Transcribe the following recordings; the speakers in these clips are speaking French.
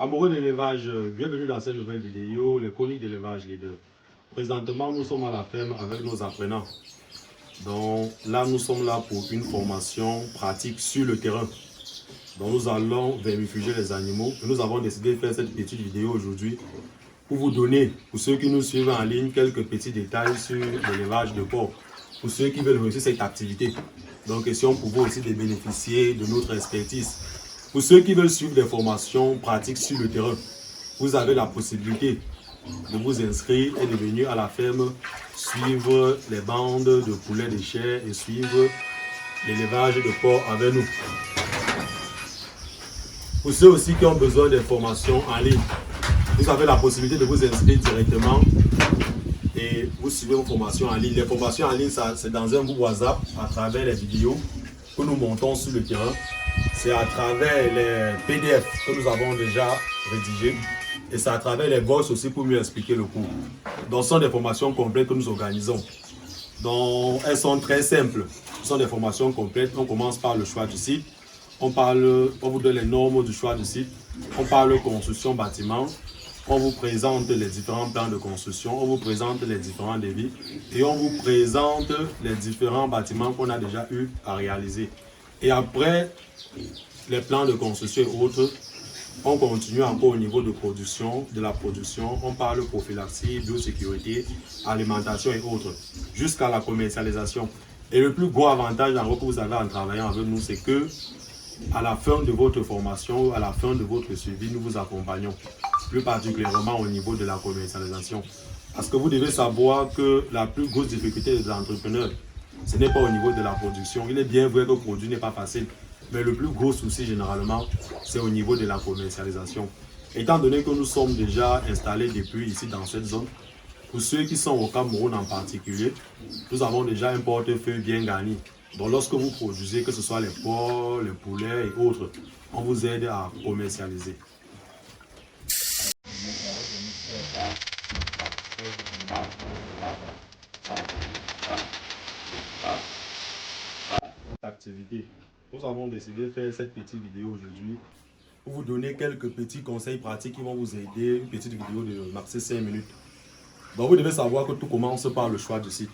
Amoureux d'élevage, bienvenue dans cette nouvelle vidéo, les chroniques d'élevage leader. Présentement, nous sommes à la ferme avec nos apprenants. Donc là, nous sommes là pour une formation pratique sur le terrain. Donc nous allons vermifuger les animaux. Nous avons décidé de faire cette petite vidéo aujourd'hui pour vous donner, pour ceux qui nous suivent en ligne, quelques petits détails sur l'élevage de porc. Pour ceux qui veulent réussir cette activité. Donc question pour vous aussi de bénéficier de notre expertise. Pour ceux qui veulent suivre des formations pratiques sur le terrain, vous avez la possibilité de vous inscrire et de venir à la ferme suivre les bandes de poulets de chair et suivre l'élevage de porc avec nous. Pour ceux aussi qui ont besoin de formations en ligne, vous avez la possibilité de vous inscrire directement et vous suivez vos formations en ligne. Les formations en ligne, c'est dans un groupe WhatsApp à travers les vidéos que nous montons sur le terrain. C'est à travers les PDF que nous avons déjà rédigés et c'est à travers les voices aussi pour mieux expliquer le cours. Donc, ce sont des formations complètes que nous organisons. Donc, elles sont très simples. Ce sont des formations complètes. On commence par le choix du site. On vous donne les normes du choix du site. On parle construction bâtiment. On vous présente les différents plans de construction. On vous présente les différents devis. Et on vous présente les différents bâtiments qu'on a déjà eu à réaliser. Et après les plans de construction et autres, on continue encore au niveau de production, de la production. On parle prophylaxie, biosécurité, alimentation et autres, jusqu'à la commercialisation. Et le plus gros avantage en gros que vous avez en travaillant avec nous, c'est que à la fin de votre formation, à la fin de votre suivi, nous vous accompagnons, plus particulièrement au niveau de la commercialisation. Parce que vous devez savoir que la plus grosse difficulté des entrepreneurs, ce n'est pas au niveau de la production. Il est bien vrai que le produit n'est pas facile, mais le plus gros souci généralement, c'est au niveau de la commercialisation. Étant donné que nous sommes déjà installés depuis ici dans cette zone, pour ceux qui sont au Cameroun en particulier, nous avons déjà un portefeuille bien garni. Donc lorsque vous produisez, que ce soit les porcs, les poulets et autres, on vous aide à commercialiser. Activité. Nous avons décidé de faire cette petite vidéo aujourd'hui pour vous donner quelques petits conseils pratiques qui vont vous aider. Une petite vidéo de max 5 minutes. Donc vous devez savoir que tout commence par le choix du site.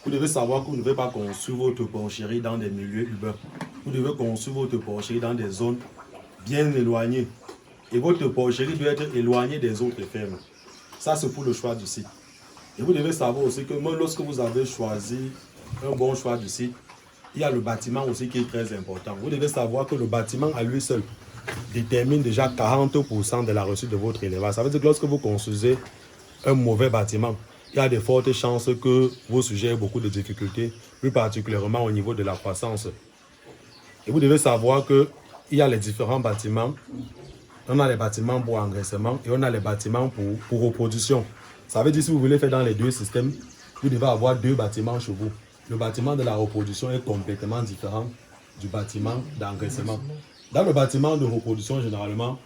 Vous devez savoir que vous ne devez pas construire votre porcherie dans des milieux urbains. Vous devez construire votre porcherie dans des zones bien éloignées. Et votre porcherie doit être éloignée des autres fermes. Ça, c'est pour le choix du site. Et vous devez savoir aussi que même lorsque vous avez choisi un bon choix du site, il y a le bâtiment aussi qui est très important. Vous devez savoir que le bâtiment à lui seul détermine déjà 40% de la reçue de votre élevage. Ça veut dire que lorsque vous construisez un mauvais bâtiment, il y a de fortes chances que vos sujets aient beaucoup de difficultés, plus particulièrement au niveau de la croissance. Et vous devez savoir qu'il y a les différents bâtiments. On a les bâtiments pour engraissement et on a les bâtiments pour reproduction. Ça veut dire que si vous voulez faire dans les deux systèmes, vous devez avoir deux bâtiments chez vous. Le bâtiment de la reproduction est complètement différent du bâtiment d'engraissement. Dans le bâtiment de reproduction, généralement,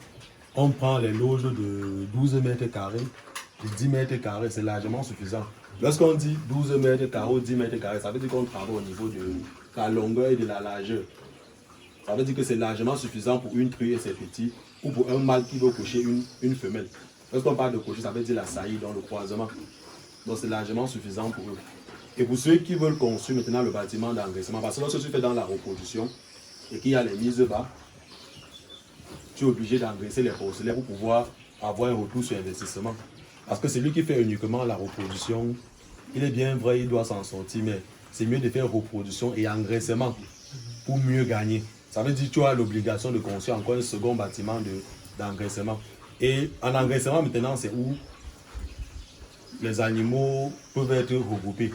on prend les loges de 12 mètres carrés, de 10 mètres carrés, c'est largement suffisant. Lorsqu'on dit 12 mètres carrés ou 10 mètres carrés, ça veut dire qu'on travaille au niveau de la longueur et de la largeur. Ça veut dire que c'est largement suffisant pour une truie et ses petits, ou pour un mâle qui veut coucher une femelle. Lorsqu'on parle de coucher, ça veut dire la saillie, dans le croisement. Donc c'est largement suffisant pour eux. Et pour ceux qui veulent construire maintenant le bâtiment d'engraissement, parce que lorsque tu fais dans la reproduction et qu'il y a les mises bas, tu es obligé d'engraisser les porcelets pour pouvoir avoir un retour sur investissement. Parce que celui qui fait uniquement la reproduction, il est bien vrai, il doit s'en sortir, mais c'est mieux de faire reproduction et engraissement pour mieux gagner. Ça veut dire que tu as l'obligation de construire encore un second bâtiment d'engraissement. Et en engraissement maintenant, c'est où les animaux peuvent être regroupés.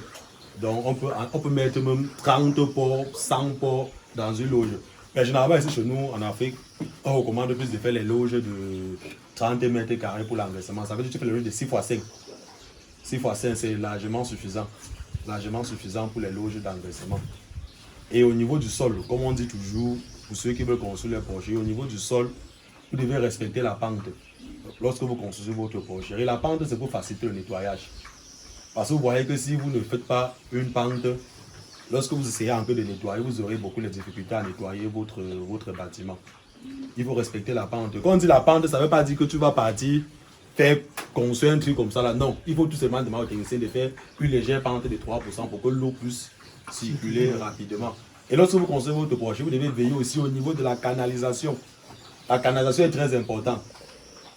Donc on peut mettre même 30 porcs, 100 porcs dans une loge. Mais généralement ici chez nous en Afrique, on recommande plus de faire les loges de 30 mètres carrés pour l'engraissement. Ça veut dire que tu fais les loges de 6 x 5. 6 x 5 c'est largement suffisant. Largement suffisant pour les loges d'engraissement. Et au niveau du sol, comme on dit toujours, pour ceux qui veulent construire les porcheries, au niveau du sol, vous devez respecter la pente. Lorsque vous construisez votre porcherie, la pente c'est pour faciliter le nettoyage. Parce que vous voyez que si vous ne faites pas une pente, lorsque vous essayez un peu de nettoyer, vous aurez beaucoup de difficultés à nettoyer votre bâtiment. il faut respecter la pente. Quand on dit la pente, ça ne veut pas dire que tu vas partir faire construire un truc comme ça là. Non, il faut tout simplement demander au technicien de faire une légère pente de 3% pour que l'eau puisse circuler rapidement. Et lorsque vous construisez votre projet, vous devez veiller aussi au niveau de la canalisation. La canalisation est très importante.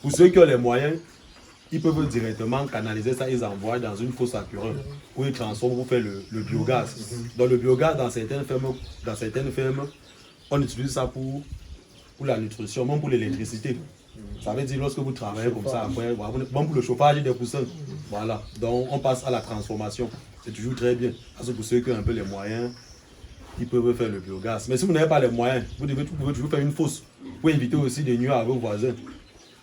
Pour ceux qui ont les moyens, ils peuvent directement canaliser ça, ils envoient dans une fosse à purin où ils transforment pour faire le biogaz. Donc le biogaz, dans certaines fermes, on utilise ça pour la nutrition, même pour l'électricité. Ça veut dire lorsque vous travaillez comme ça, après, bon pour le chauffage des poussins. Voilà, donc on passe à la transformation. C'est toujours très bien. Parce que pour ceux qui ont un peu les moyens, ils peuvent faire le biogaz. Mais si vous n'avez pas les moyens, vous pouvez toujours faire une fosse pour éviter aussi des nuits avec vos voisins.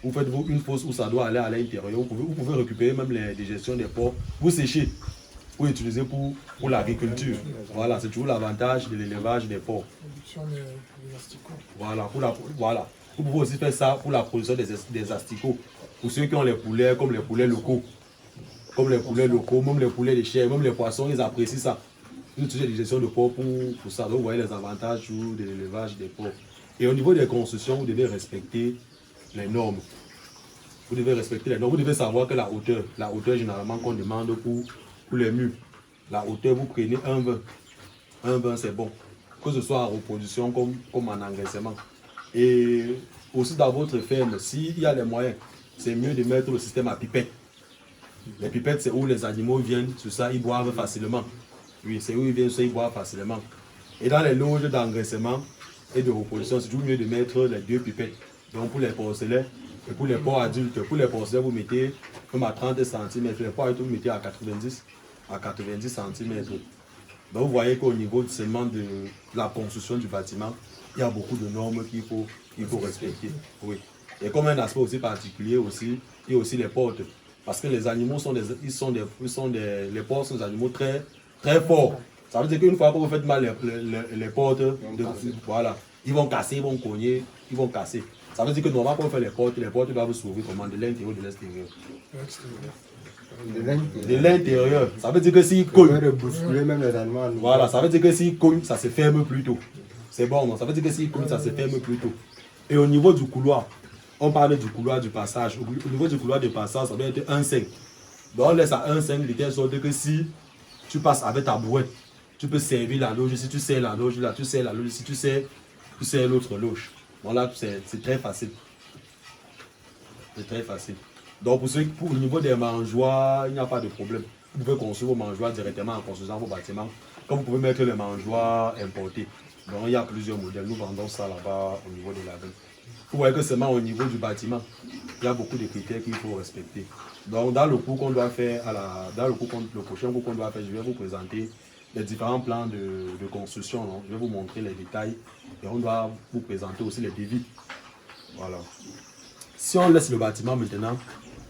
Vous faites une fosse où ça doit aller à l'intérieur. Vous pouvez récupérer même les digestions des porcs, vous sécher, pour utiliser pour l'agriculture. Voilà, c'est toujours l'avantage de l'élevage des porcs. Voilà, vous pouvez aussi faire ça pour la production des asticots. Pour ceux qui ont les poulets, comme les poulets locaux. Même les poulets de chair, même les poissons, ils apprécient ça. Ils utilisent la digestion de porc pour ça. Donc vous voyez les avantages de l'élevage des porcs. Et au niveau des constructions, vous devez respecter les normes. Vous devez respecter les normes. Vous devez savoir que la hauteur généralement qu'on demande pour les murs, la hauteur, vous prenez 1,20. 1,20 c'est bon. Que ce soit en reproduction comme en engraissement. Et aussi dans votre ferme, s'il y a les moyens, c'est mieux de mettre le système à pipette. Les pipettes, c'est où les animaux viennent, sur ça, ils boivent facilement. Oui, c'est où ils viennent, ils boivent facilement. Et dans les loges d'engraissement et de reproduction, c'est toujours mieux de mettre les 2 pipettes. Donc pour les porcelets et pour les porcs adultes, pour les porcelets, vous mettez comme à 30 cm, les porcs adultes, vous mettez à 90 cm. Donc vous voyez qu'au niveau seulement de la construction du bâtiment, il y a beaucoup de normes qu'il faut respecter. Oui. Et comme un aspect aussi particulier aussi, il y a aussi les portes. Parce que les animaux les porcs sont des animaux très, très forts. Ça veut dire qu'une fois que vous faites mal les portes, voilà, ils vont casser, ils vont cogner, ils vont casser. Ça veut dire que normalement, quand on fait les portes doivent s'ouvrir comment? De l'intérieur ou de l'extérieur? De l'intérieur. Ça veut dire que s'ils cognent, voilà, ça veut dire que s'ils cognent, ça se ferme plus tôt. C'est bon, non? Ça veut dire que s'ils cognent, ça se ferme plus tôt. Et au niveau du couloir, on parle du couloir du passage. Au niveau du couloir du passage, ça doit être 1,5. Donc on laisse à 1,5 de telle sorte que si tu passes avec ta brouette, tu peux servir la loge. Si tu sers la loge là, tu sers la loge. Si tu sers l'autre loge. Voilà, c'est très facile. C'est très facile. Donc au niveau des mangeoires, il n'y a pas de problème. Vous pouvez construire vos mangeoires directement en construisant vos bâtiments. Comme vous pouvez mettre les mangeoires importés. Donc il y a plusieurs modèles. Nous vendons ça là-bas au niveau de la ville. Vous voyez que seulement au niveau du bâtiment, il y a beaucoup de critères qu'il faut respecter. Donc dans le cours qu'on doit faire, le prochain cours qu'on doit faire, je vais vous présenter les différents plans de construction. Donc, je vais vous montrer les détails et on doit vous présenter aussi les devis. Voilà. Si on laisse le bâtiment maintenant,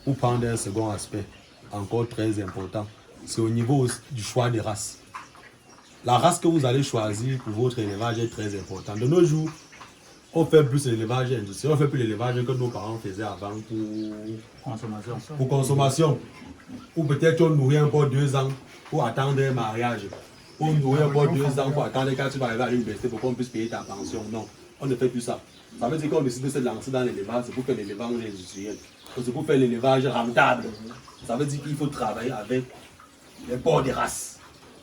pour prendre un second aspect, encore très important, c'est au niveau du choix des races. La race que vous allez choisir pour votre élevage est très importante. De nos jours, on fait plus l'élevage industriel, on fait plus l'élevage que nos parents faisaient avant pour consommation. Ou peut-être on nourrit encore 2 ans pour attendre un mariage. On nourrit encore 2 ans pour attendre quand tu vas arriver à l'université pour qu'on puisse payer ta pension. Non, on ne fait plus ça. Ça veut dire qu'on décide de se lancer dans l'élevage, c'est pour faire l'élevage industriel. C'est pour faire l'élevage rentable. Ça veut dire qu'il faut travailler avec les porcs de race.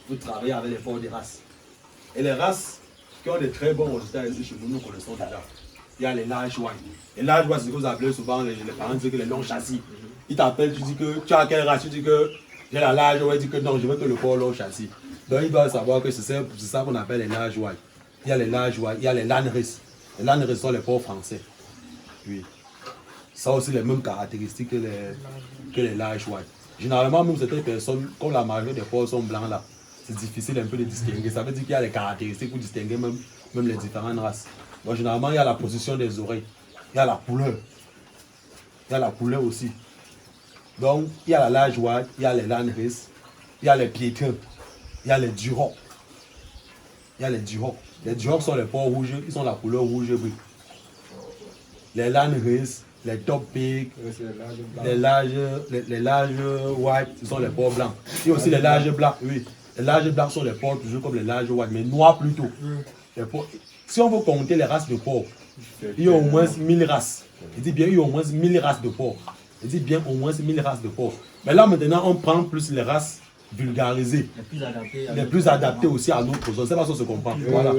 Il faut travailler avec les porcs de race. Et les races qui ont des très bons résultats ici chez nous, nous connaissons déjà. Il y a les large white. Les large white, c'est ce que vous appelez souvent, les parents disent que les longs châssis. Ils t'appellent, tu dis que tu as quelle race, tu dis que j'ai la large white, tu dis que non, je veux que le porc long châssis. Donc ils doivent savoir que c'est ça qu'on appelle les large white. Il y a les large white, il y a les lanris. Les lanris sont les porcs français. Oui. Ça a aussi les mêmes caractéristiques que les large white. Généralement, même certaines personnes, comme la majorité des porcs sont blancs là, c'est difficile un peu de distinguer. Ça veut dire qu'il y a les caractéristiques pour distinguer même les différentes races. Donc généralement, il y a la position des oreilles, il y a la couleur. Il y a la couleur aussi. Donc, il y a la large white, il y a les lanris, il y a les piétins, il y a les durocs. Il y a les durocs. Les durocs sont les porcs rouges, ils sont la couleur rouge-gris. Les lanris, les top pig, les larges white, ce sont les porcs blancs. Il y a aussi les larges blancs, oui. Les larges blancs sont les porcs toujours comme les larges white, mais noirs plutôt. Si on veut compter les races de porc, il y a au moins 1000 races. Il dit bien, il y a au moins 1000 races de porc. Il dit bien au moins 1000 races de porc. Mais là, maintenant, on prend plus les races vulgarisées. Les plus adaptées aussi à notre zone. C'est pas ça se comprend. Voilà.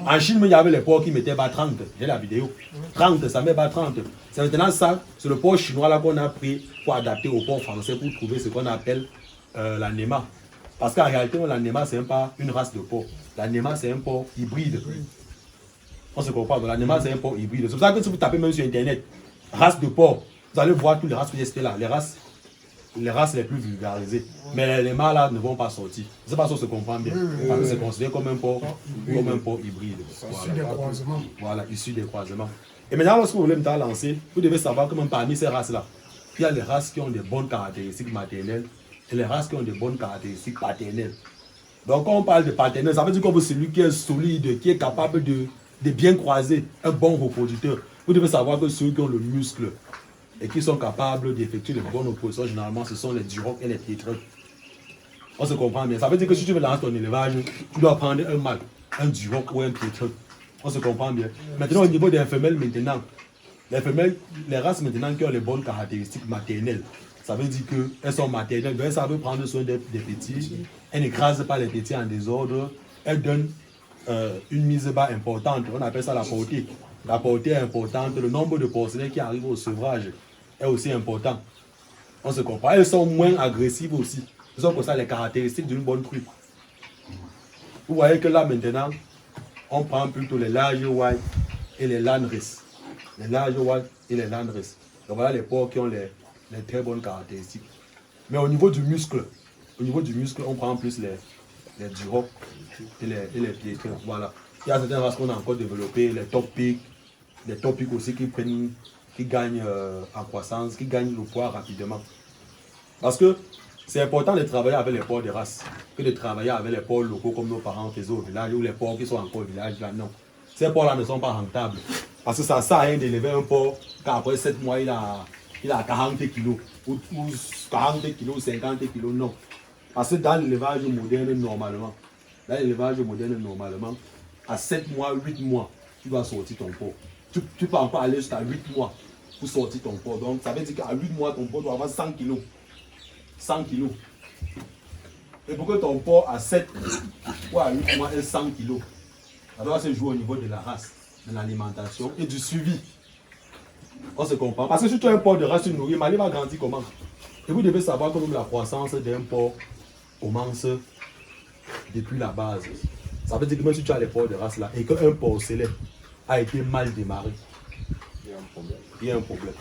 En Chine, il y avait les porcs qui mettaient bas 30. J'ai la vidéo. 30, ça met bas 30. C'est maintenant ça, c'est le porc chinois là qu'on a pris pour adapter au porc français pour trouver ce qu'on appelle la Nema. Parce qu'en réalité, la Nema, ce n'est pas une race de porc. La Nema, c'est un porc hybride. On se comprend. La Nema, c'est un porc hybride. C'est pour ça que si vous tapez même sur Internet, race de porc, vous allez voir toutes les races que j'ai là. Les races les plus vulgarisées. Mais les mâles là ne vont pas sortir. C'est pas ça que se comprend bien. Parce que c'est considéré comme un porc hybride. Issu des croisements. Voilà, issu des croisements. Et maintenant, lorsque vous voulez me lancer, vous devez savoir que même parmi ces races-là, il y a les races qui ont des bonnes caractéristiques maternelles et les races qui ont des bonnes caractéristiques paternelles. Donc, quand on parle de paternel, ça veut dire que vous, celui qui est solide, qui est capable de bien croiser, un bon reproducteur. Vous devez savoir que ceux qui ont le muscle et qui sont capables d'effectuer les bonnes oppositions, généralement, ce sont les durocs et les piétreux. On se comprend bien. Ça veut dire que si tu veux lancer ton élevage, tu dois prendre un mâle, un duroc ou un piétreux. On se comprend bien. Maintenant, au niveau des femelles, maintenant, les femelles, les races maintenant qui ont les bonnes caractéristiques maternelles, ça veut dire qu'elles sont maternelles, donc elles savent prendre soin des petits, elles n'écrasent pas les petits en désordre, elles donnent une mise bas importante, on appelle ça la portée. La portée est importante, le nombre de porcelets qui arrivent au sevrage est aussi important. On se comprend. Elles sont moins agressives aussi. Ce sont pour ça les caractéristiques d'une bonne crue. Vous voyez que là maintenant, on prend plutôt les larges white et les landraces. Les larges white et les landraces. Donc voilà les porcs qui ont les très bonnes caractéristiques. Mais au niveau du muscle, on prend plus les durocs et les piétrins. Voilà. Il y a certaines races qu'on a encore développées, les top pics aussi qui gagnent en croissance, qui gagnent le poids rapidement. Parce que c'est important de travailler avec les porcs de race que de travailler avec les porcs locaux comme nos parents faisaient au village ou les porcs qui sont encore au village là. Non. Ces porcs-là ne sont pas rentables. Parce que ça sert à rien d'élever un porc qu'après 7 mois il a 40 kilos ou 40 kilos, 50 kilos, non. Parce que dans l'élevage moderne, normalement, à 7 mois, 8 mois, tu dois sortir ton porc. Tu peux encore aller jusqu'à 8 mois pour sortir ton porc. Donc, ça veut dire qu'à 8 mois, ton porc doit avoir 100 kilos. 100 kilos. Et pour que ton porc à 7 ou à 8 mois ait 100 kilos, ça doit se jouer au niveau de la race, de l'alimentation et du suivi. On se comprend. Parce que si tu as un porc de race nourrie, il va grandir comment? Et vous devez savoir que même la croissance d'un porc commence depuis la base. Ça veut dire que même si tu as les porcs de race là et qu'un porcelet a été mal démarré, il y a un problème.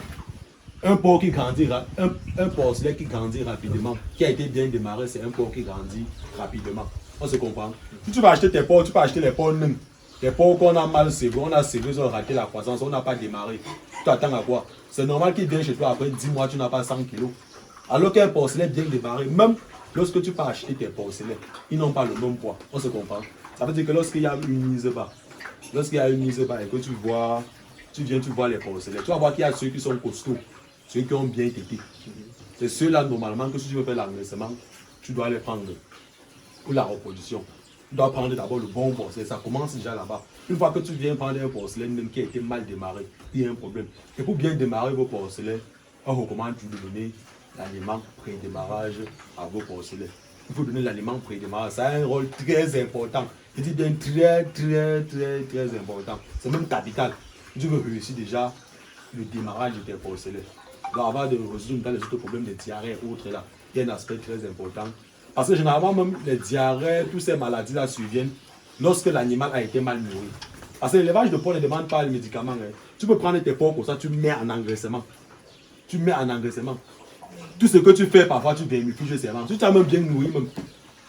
Un porc qui grandit, un porcelet qui grandit rapidement, qui a été bien démarré, c'est un porc qui grandit rapidement. On se comprend. Si tu vas acheter tes porcs, tu peux acheter les porcs même. Les porcs qu'on a mal sévrés, on a sévré, ils ont raté la croissance, on n'a pas démarré. Tu attends à quoi? C'est normal qu'il vienne chez toi après 10 mois, tu n'as pas 100 kilos. Alors qu'un porcelet bien démarré, même lorsque tu peux acheter tes porcelets, ils n'ont pas le même poids. On se comprend. Ça veut dire que lorsqu'il y a une mise bas, et que tu vois les porcelets, tu vas voir qu'il y a ceux qui sont costauds, ceux qui ont bien tété. C'est ceux-là, normalement, que si tu veux faire l'engraissement, tu dois les prendre pour la reproduction. Tu dois prendre d'abord le bon porcelet, ça commence déjà là-bas. Une fois que tu viens prendre un porcelet même qui a été mal démarré, il y a un problème. Et pour bien démarrer vos porcelets, on recommande de donner l'aliment pré-démarrage à vos porcelets. Il faut donner l'aliment pré-démarrage, ça a un rôle très important. Je dis bien très important. C'est même capital. Tu veux réussir déjà le démarrage de tes porcelets. Donc avant de résoudre les autres problèmes de diarrhée et autres là, il y a un aspect très important. Parce que généralement même les diarrhées, toutes ces maladies là surviennent lorsque l'animal a été mal nourri. Parce que l'élevage de porc ne demande pas le médicament. Hein. Tu peux prendre tes porcs comme ça, tu mets en engraissement. Tout ce que tu fais, parfois tu vermifuges seulement. Si tu as même bien nourri, même,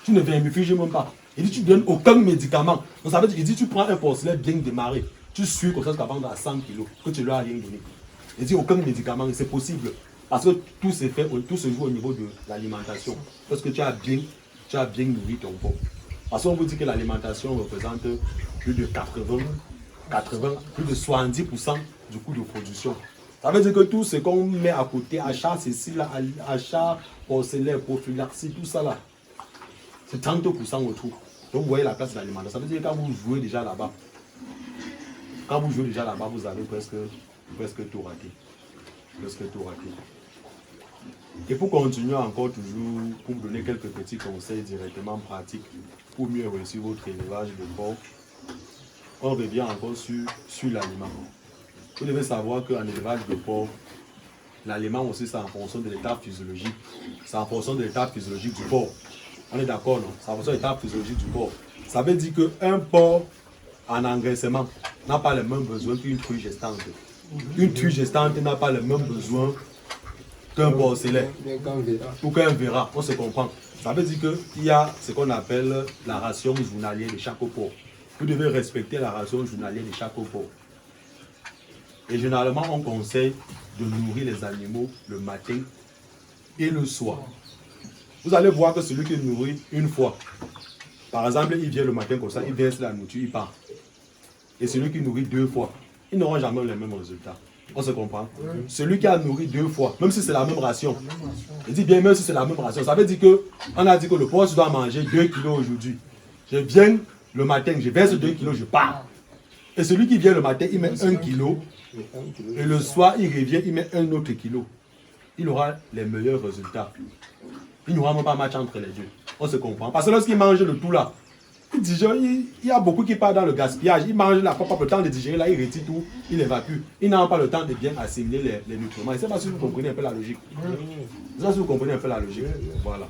tu ne vermifuges même pas. Il dit tu ne donnes aucun médicament. Donc ça veut dire qu'il dit tu prends un porcelet bien démarré, tu suis comme ça jusqu'à vendre à 100 kg, que tu ne lui as rien donné. Il dit aucun médicament, c'est possible. Parce que tout se joue au niveau de l'alimentation. Parce que tu as bien nourri ton porc. Parce qu'on vous dit que l'alimentation représente plus de plus de 70% du coût de production. Ça veut dire que tout ce qu'on met à côté, achat ceci là, achat porcelain, prophylaxie, tout ça là, c'est 30% autour. Donc vous voyez la place de l'alimentation. Ça veut dire que quand vous jouez déjà là-bas, quand vous jouez déjà là-bas, vous avez presque tout raté. Presque tout raté. Et pour continuer encore toujours, pour vous donner quelques petits conseils directement pratiques pour mieux réussir votre élevage de porc, on revient encore sur l'aliment. Vous devez savoir qu'en élevage de porc, l'aliment aussi c'est en fonction de l'état physiologique. C'est en fonction de l'état physiologique du porc. On est d'accord, non? C'est en fonction de l'état physiologique du porc. Ça veut dire qu'un porc en engraissement n'a pas les mêmes besoins qu'une truie gestante. Une truie gestante n'a pas les mêmes besoins qu'un porcelet ou qu'un verra, on se comprend. Ça veut dire qu'il y a ce qu'on appelle la ration journalière de chaque porc. Vous devez respecter la ration journalière de chaque porc. Et généralement, on conseille de nourrir les animaux le matin et le soir. Vous allez voir que celui qui nourrit une fois, par exemple, il vient le matin comme ça, il verse la nourriture, il part. Et celui qui nourrit 2 fois, ils n'auront jamais les mêmes résultats. On se comprend? Celui qui a nourri 2 fois, même si c'est la même ration, je dis bien même si c'est la même ration, ça veut dire qu'on a dit que le porc doit manger 2 kilos aujourd'hui. Je viens le matin, je verse 2 kilos, je pars. Et celui qui vient le matin, il met 1 kilo. Et le soir, il revient, il met 1 autre kilo. Il aura les meilleurs résultats. Il n'y aura même pas match entre les deux. On se comprend. Parce que lorsqu'il mange le tout là, il y a beaucoup qui partent dans le gaspillage. Il mange là, pas le temps de digérer là, il retire tout, il évacue. Il n'a pas le temps de bien assimiler les nutriments. Je ne sais pas si vous comprenez un peu la logique. Je ne sais pas si vous comprenez un peu la logique. Voilà.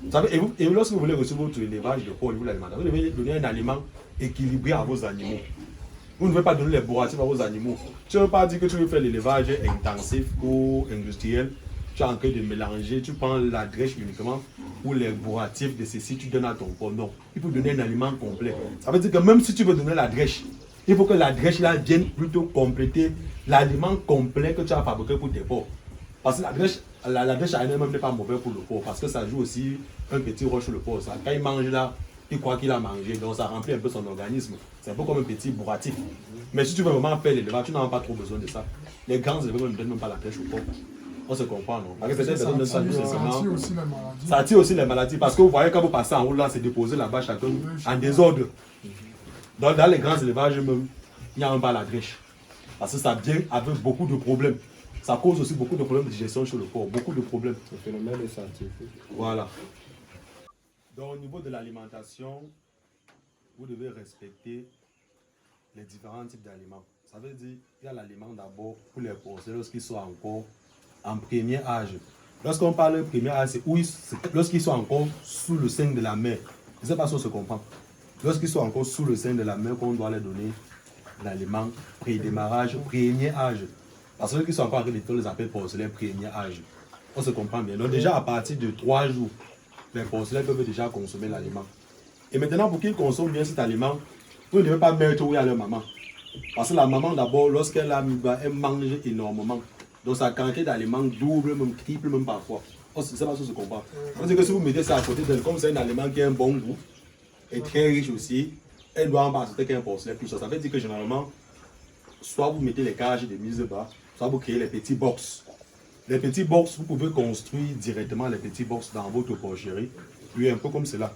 Vous savez, et lorsque vous voulez recevoir votre élevage de porc et vous l'alimentez, vous devez donner un aliment équilibré à vos animaux. Vous ne devez pas donner les bourratifs à vos animaux. Tu ne veux pas dire que tu veux faire l'élevage intensif ou industriel. Tu es en train de mélanger, tu prends la drèche uniquement ou les bourratifs de ceci, tu donnes à ton porc. Non, il faut donner un aliment complet. Ça veut dire que même si tu veux donner la drèche, il faut que la drèche là vienne plutôt compléter l'aliment complet que tu as fabriqué pour tes porcs. Parce que la drèche à elle-même n'est pas mauvaise pour le porc, parce que ça joue aussi un petit rôle sur le porc. Quand il mange là, il croit qu'il a mangé, donc ça remplit un peu son organisme. C'est un peu comme un petit bourratif. Mais si tu veux vraiment faire l'élevage, tu n'as pas trop besoin de ça. Les grands éleveurs ne donnent même pas la drèche au porc. On se comprend, non? Parce que ça attire aussi les maladies. Parce que vous voyez, quand vous passez en haut, là, c'est déposé là-bas, chacun en désordre. Donc, dans les grands élevages, même, il n'y a même pas la drèche. Parce que ça vient avec beaucoup de problèmes. Ça cause aussi beaucoup de problèmes de digestion sur le corps. Beaucoup de problèmes. Le phénomène est scientifique. Voilà. Donc, au niveau de l'alimentation, vous devez respecter les différents types d'aliments. Ça veut dire qu'il y a l'aliment d'abord pour les porcelains lorsqu'ils sont encore en premier âge. Lorsqu'on parle de premier âge, c'est lorsqu'ils sont encore sous le sein de la mère. Je ne sais pas si on se comprend. Lorsqu'ils sont encore sous le sein de la mère, qu'on doit leur donner l'aliment pré-démarrage, premier âge. Parce que ceux qui sont encore en train de faire les appels porcelains premier âge. On se comprend bien. Donc déjà à partir de 3 jours, les porcelains peuvent déjà consommer l'aliment. Et maintenant, pour qu'ils consomment bien cet aliment, vous ne devez pas mettre oui à leur maman. Parce que la maman, d'abord, lorsqu'elle a mis bas, elle mange énormément. Donc sa quantité d'aliments double, même triple, même parfois. On ne sait pas si on se comprend. On dit que si vous mettez ça à côté d'elle, comme c'est un aliment qui a un bon goût, et très riche aussi, elle doit en passer qu'un porcelain plus. Ça veut dire que généralement, soit vous mettez les cages de mise bas, soit vous créez les petits box. Les petits box, vous pouvez construire directement les petits box dans votre porcherie. Oui, un peu comme cela.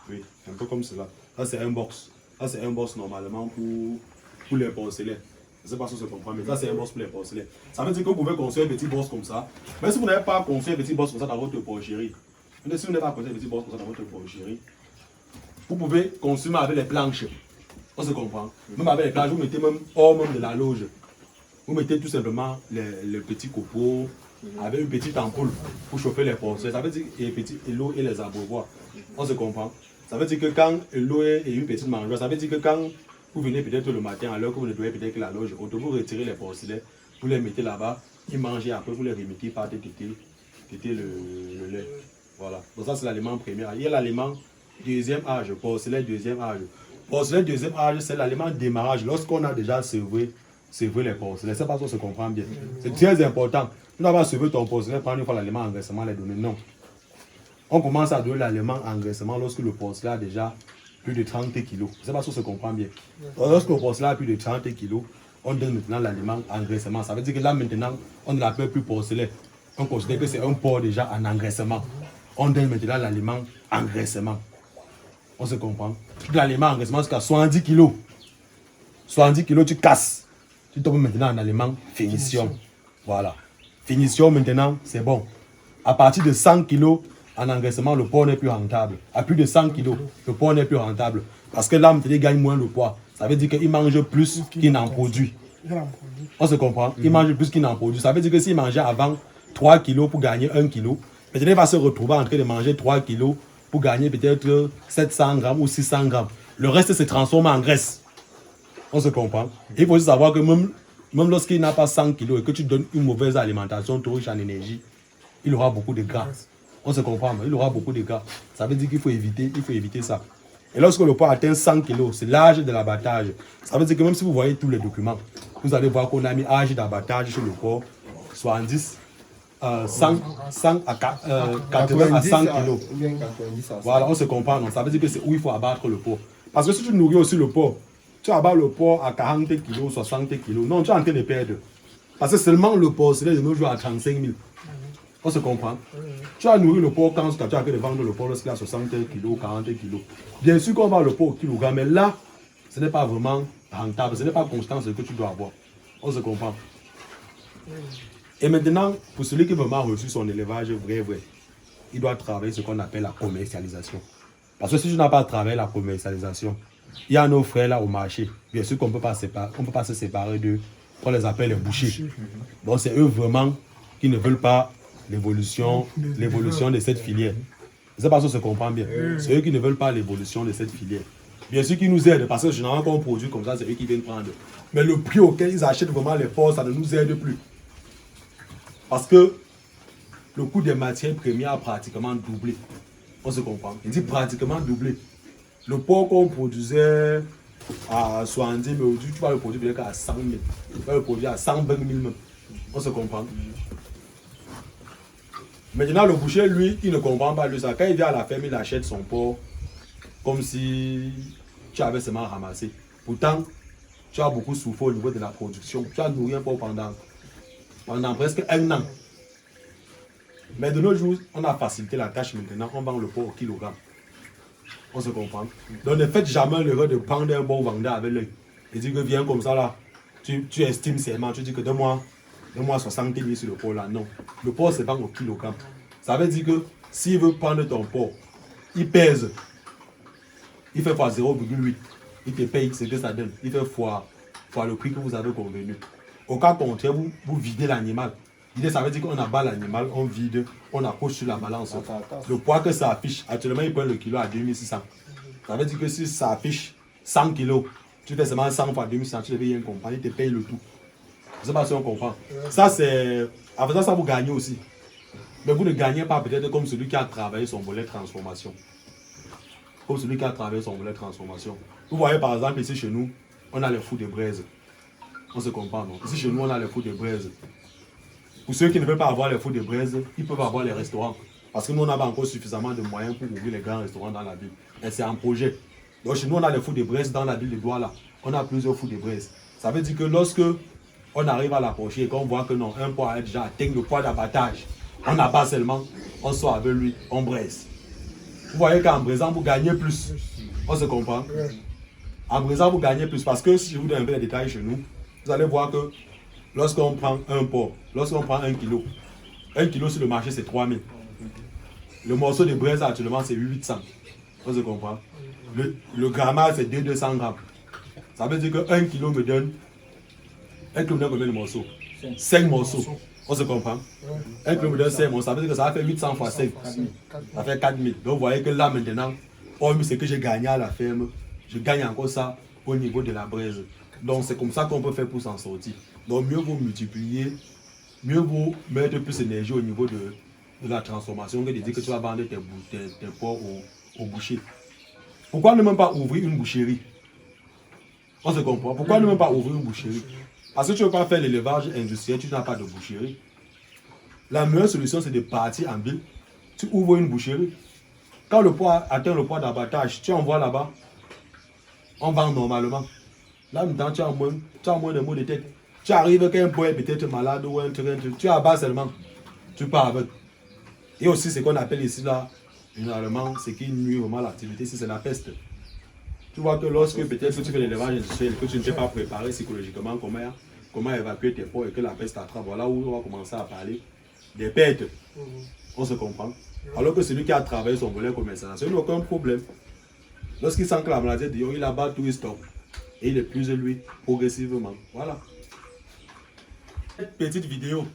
Oui, un peu comme cela. Ça, c'est un box. Ça, c'est un box normalement pour les porcelains. Je ne sais pas si on se comprend, mais ça, c'est un box pour les porcelains. Ça veut dire que vous pouvez construire un petit box comme ça. Mais si vous n'avez pas construit un petit box comme ça dans votre porcherie, si vous n'avez pas construit un petit box comme ça dans votre porcherie, vous pouvez construire avec les planches. On se comprend. Même avec les planches, vous mettez même hors même de la loge. Vous mettez tout simplement les petits copeaux avec une petite ampoule pour chauffer les porcelains. Ça veut dire l'eau et les abreuvoirs. On se comprend. Ça veut dire que quand l'eau et une petite mangeoire, ça veut dire que quand vous venez peut-être le matin, alors que vous nettoyez peut-être la loge, vous retirez les porcelains, vous les mettez là-bas, ils mangent et après vous les remettez par téter le lait. Voilà. Donc ça c'est l'aliment premier. Il y a l'aliment deuxième âge, porcelain deuxième âge. Porcelain deuxième âge, c'est l'aliment démarrage. Lorsqu'on a déjà sevré les porcelains, c'est parce qu'on se comprend bien. C'est très important. Tu n'as pas sevrer ton porcelain, prendre une fois l'aliment engraissement, les donner. Non. On commence à donner l'aliment engraissement lorsque le porcelain a déjà plus de 30 kg. Je ne sais pas si on se comprend bien. Donc, lorsque le porcelain a plus de 30 kg, on donne maintenant l'aliment engraissement. Ça veut dire que là maintenant, on ne l'appelle plus porcelain. On considère que c'est un porc déjà en engraissement. On donne maintenant l'aliment engraissement. On se comprend. L'aliment engraissement jusqu'à 70 kg. 70 kilos, tu casses. Tu tombes maintenant en allemand, finition. Voilà. Finition maintenant, c'est bon. À partir de 100 kilos, en engraissement, le porc n'est plus rentable. À plus de 100 kilos, le porc n'est plus rentable. Parce que l'âme gagne moins de poids. Ça veut dire qu'il mange plus qu'il n'en produit. On se comprend? Il mange plus qu'il n'en produit. Ça veut dire que s'il mangeait avant 3 kilos pour gagner 1 kilo, peut-être il va se retrouver en train de manger 3 kilos pour gagner peut-être 700 grammes ou 600 grammes. Le reste se transforme en graisse. On se comprend? Il faut aussi savoir que même lorsqu'il n'a pas 100 kilos et que tu donnes une mauvaise alimentation trop riche en énergie, il aura beaucoup de gras. On se comprend, il aura beaucoup de gras. Ça veut dire qu'il faut éviter ça. Et lorsque le poids atteint 100 kg, c'est l'âge de l'abattage. Ça veut dire que même si vous voyez tous les documents, vous allez voir qu'on a mis âge d'abattage sur le porc, 70, 100 à 80 à 100 kg. Voilà, on se comprend. Donc, ça veut dire que c'est où il faut abattre le porc. Parce que si tu nourris aussi le porc, tu abats le porc à 40 kg, 60 kg. Non, tu es en train de perdre. Parce que seulement le porc, c'est de nos jours à 35 000. On se comprend. Tu as nourri le porc quand tu as de vendre le porc lorsqu'il a 60 kg, 40 kg. Bien sûr qu'on va le porc au kilogramme, mais là, ce n'est pas vraiment rentable, ce n'est pas constant ce que tu dois avoir. On se comprend. Et maintenant, pour celui qui veut vraiment reçu son élevage vrai, il doit travailler ce qu'on appelle la commercialisation. Parce que si tu n'as pas travaillé la commercialisation, il y a nos frères là au marché. Bien sûr qu'on ne peut pas se séparer d'eux. On les appelle les bouchers. Donc c'est eux vraiment qui ne veulent pas l'évolution de cette filière. C'est parce que se comprend bien. C'est eux qui ne veulent pas l'évolution de cette filière. Bien sûr qu'ils nous aident parce que généralement quand on produit comme ça, c'est eux qui viennent prendre. Mais le prix auquel ils achètent vraiment les porcs, ça ne nous aide plus. Parce que le coût des matières premières a pratiquement doublé. On se comprend. Il dit pratiquement doublé. Le porc qu'on produisait à 70 000, mais aujourd'hui tu vas le produire peut-être à 100 000. Tu vas le produire à 120 000 même. On se comprend. Maintenant, le boucher, lui, il ne comprend pas lui ça. Quand il vient à la ferme, il achète son porc comme si tu avais seulement ramassé. Pourtant, tu as beaucoup souffert au niveau de la production. Tu as nourri un porc pendant presque 1 an. Mais de nos jours, on a facilité la tâche maintenant. On vend le porc au kilogramme. On se comprend. Donc ne faites jamais l'erreur de prendre un bon vendeur avec l'œil. Et dire que viens comme ça là, tu estimes seulement, tu dis que donne-moi 60 000 sur le porc là. Non, le porc se vend au kilogramme. Ça veut dire que s'il veut prendre ton porc, il pèse, il fait fois 0,8. Il te paye ce que ça donne. Il fait fois le prix que vous avez convenu. Au cas contraire, vous videz l'animal. L'idée, ça veut dire qu'on abat l'animal, on vide, on accroche sur la balance. Le poids que ça affiche, actuellement, il prend le kilo à 2600. Ça veut dire que si ça affiche 100 kilos, tu fais seulement 100 fois 2600, tu devais y une compagnie, te paye le tout. Je ne sais pas si on comprend. Ça, c'est. En faisant ça, vous gagnez aussi. Mais vous ne gagnez pas peut-être comme celui qui a travaillé son volet transformation. Comme celui qui a travaillé son volet transformation. Vous voyez, par exemple, ici chez nous, on a les fous de braise. On se comprend, non? Ici chez nous, on a les fous de braise. Pour ceux qui ne veulent pas avoir les fous de braise, ils peuvent avoir les restaurants. Parce que nous, on n'a pas encore suffisamment de moyens pour ouvrir les grands restaurants dans la ville. Et c'est un projet. Donc chez nous, on a les fous de braise dans la ville de Douala. On a plusieurs fous de braise. Ça veut dire que lorsque on arrive à l'approcher et qu'on voit que non, un poids a déjà atteint le poids d'abattage, on abat seulement, on sort avec lui, on braise. Vous voyez qu'en braisant, vous gagnez plus. On se comprend? En braisant, vous gagnez plus. Parce que si je vous donne un peu les détails chez nous, vous allez voir que lorsqu'on prend un porc, lorsqu'on prend 1 kilo, 1 kilo sur le marché c'est 3 000. Le morceau de braise actuellement c'est 800. On se comprend? Le grammage c'est 200 grammes. Ça veut dire que 1 kilo me donne. 1 kilo me donne combien de morceaux? 5 morceaux. On se comprend? 1 kilo me donne 5 morceaux. Ça veut dire que ça va faire 800 fois 5. Ça fait 4 000. Donc vous voyez que là maintenant, hormis ce que j'ai gagné à la ferme, je gagne encore ça au niveau de la braise. Donc c'est comme ça qu'on peut faire pour s'en sortir. Donc mieux vous multiplier, mieux vous mettre plus d'énergie au niveau de la transformation que de dire que tu vas vendre tes porcs au boucher. Pourquoi ne même pas ouvrir une boucherie? On se comprend. Pourquoi ne même pas ouvrir une boucherie? Parce que tu ne veux pas faire l'élevage industriel, tu n'as pas de boucherie. La meilleure solution c'est de partir en ville, tu ouvres une boucherie. Quand le poids atteint le poids d'abattage, tu envoies là-bas, on vend normalement. Là maintenant tu as moins de maux de tête. Tu arrives qu'un poids est peut-être malade ou un truc, tu abats seulement, tu pars avec. Et aussi ce qu'on appelle ici là, généralement, ce qui nuit vraiment à l'activité, c'est la peste. Tu vois que lorsque peut-être tu fais l'élevage industriel, que tu ne t'es pas préparé psychologiquement, comment évacuer tes poids et que la peste t'attrape, voilà où on va commencer à parler des pertes. On se comprend. Alors que celui qui a travaillé son volet commercial, il n'a aucun problème. Lorsqu'il sent que la maladie est dehors, il abat tout, il stoppe. Et il épuise lui progressivement. Voilà. Cette petite vidéo,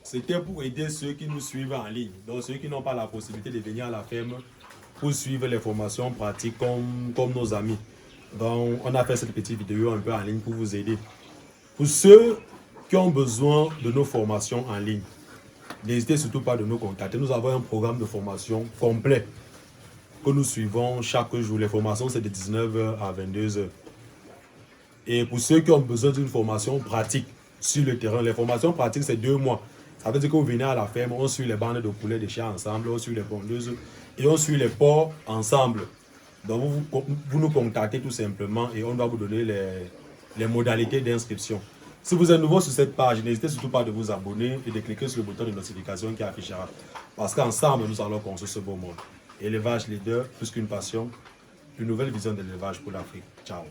c'était pour aider ceux qui nous suivent en ligne. Donc ceux qui n'ont pas la possibilité de venir à la ferme pour suivre les formations pratiques comme nos amis. Donc on a fait cette petite vidéo un peu en ligne pour vous aider. Pour ceux qui ont besoin de nos formations en ligne, n'hésitez surtout pas de nous contacter. Nous avons un programme de formation complet que nous suivons chaque jour. Les formations, c'est de 19h à 22h. Et pour ceux qui ont besoin d'une formation pratique sur le terrain, les formations pratiques, c'est 2 mois. Ça veut dire que vous venez à la ferme, on suit les bandes de poulets de chiens ensemble, on suit les pondeuses et on suit les porcs ensemble. Donc vous nous contactez tout simplement et on va vous donner les modalités d'inscription. Si vous êtes nouveau sur cette page, n'hésitez surtout pas de vous abonner et de cliquer sur le bouton de notification qui affichera. Parce qu'ensemble, nous allons construire ce beau monde. Élevage leader, plus qu'une passion, une nouvelle vision de l'élevage pour l'Afrique. Ciao.